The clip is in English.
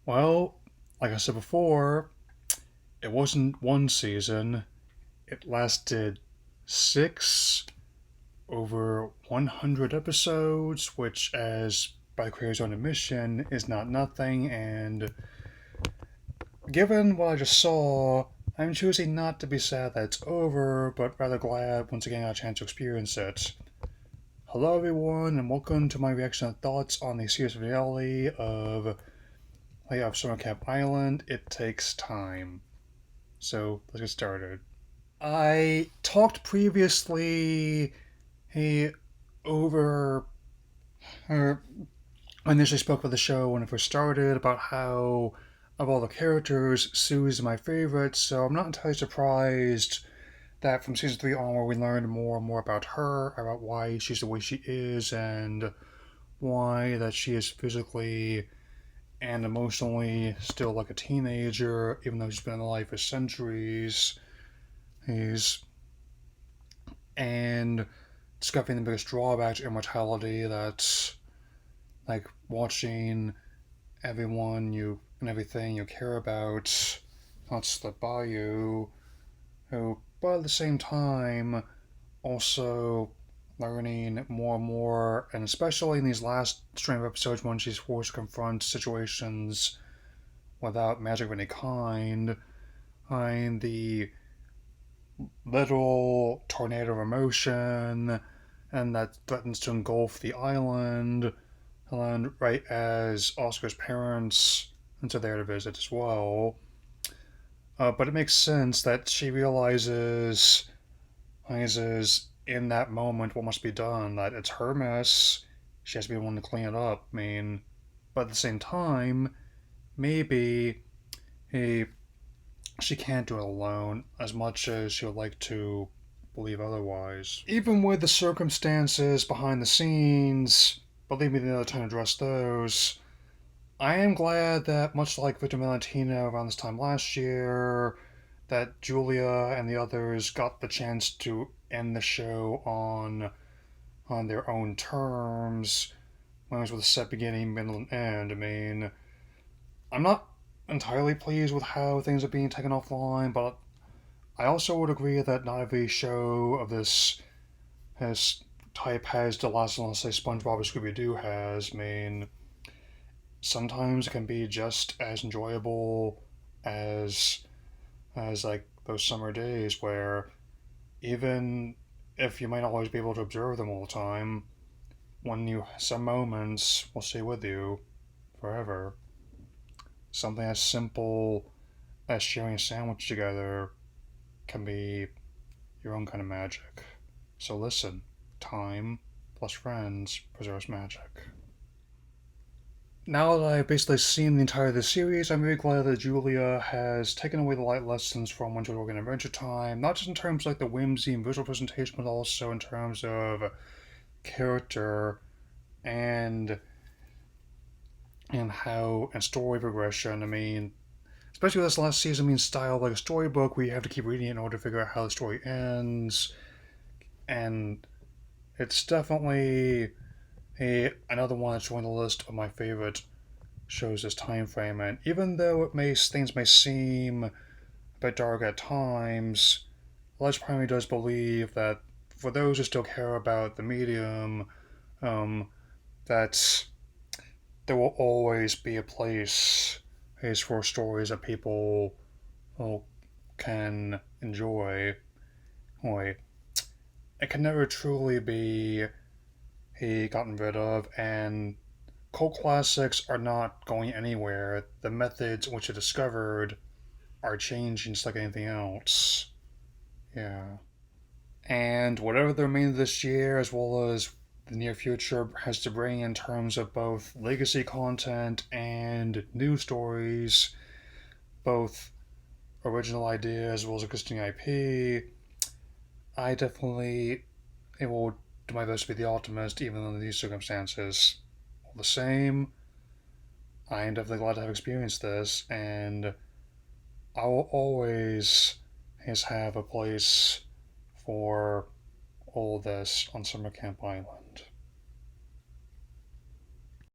Well, like I said before, it wasn't one season. It lasted six, over 100 episodes, which, as by creator's own admission, is not nothing. And given what I just saw, I'm choosing not to be sad that it's over, but rather glad once again I got a chance to experience it. Hello, everyone, and welcome to my reaction and thoughts on the series finale of Light of Summer Camp Island. It takes time. So let's get started. I talked previously over or I initially spoke about the show when it first started about how of all the characters, Sue's my favorite, so I'm not entirely surprised that from season 3 onward we learned more and more about her, about why she's the way she is, and why that she is physically and emotionally still like a teenager, even though she's been in life for centuries. He's and discovering the biggest drawback to immortality that's like watching everyone you and everything you care about not slip by you, who but at the same time also learning more and more, and especially in these last string of episodes when she's forced to confront situations without magic of any kind, and the little tornado of emotion and that threatens to engulf the island. And right as Oscar's parents enter there to visit as well. But it makes sense that she realizes in that moment what must be done, that it's her mess. She has to be the one to clean it up. I mean, but at the same time, maybe he she can't do it alone as much as she would like to believe otherwise. Even with the circumstances behind the scenes, but leave me another time to address those. I am glad that, much like Victor Valentino around this time last year, that Julia and the others got the chance to end the show on their own terms, when it was with a set beginning, middle, and end. I mean, I'm not entirely pleased with how things are being taken offline, but I also would agree that not every show of this type has to last unless say SpongeBob or Scooby Doo has. I mean, sometimes it can be just as enjoyable as like those summer days where even if you might not always be able to observe them all the time, when you some moments will stay with you forever. Something as simple as sharing a sandwich together can be your own kind of magic. So listen, time plus friends preserves magic. Now that I've basically seen the entire of the series, I'm very glad that Julia has taken away the light lessons from Winter Organ Adventure Time, not just in terms of like the whimsy and visual presentation, but also in terms of character and and story progression. I mean, especially with this last season, I mean, style like a storybook where you have to keep reading it in order to figure out how the story ends, and it's definitely another one that's joined the list of my favorite shows this time frame. And even though things may seem a bit dark at times, Ledge Primary does believe that for those who still care about the medium, um, that there will always be a place for stories that people can enjoy. Wait, it can never truly be gotten rid of, and cult classics are not going anywhere. The methods in which they're discovered are changing just like anything else. Yeah. And whatever the remainder of this year, as well as the near future, has to bring in terms of both legacy content and new stories, both original ideas as well as existing IP, I definitely it will do my best to be the optimist, even under these circumstances. All the same, I am definitely glad to have experienced this, and I will always have a place for all of this on Summer Camp Island.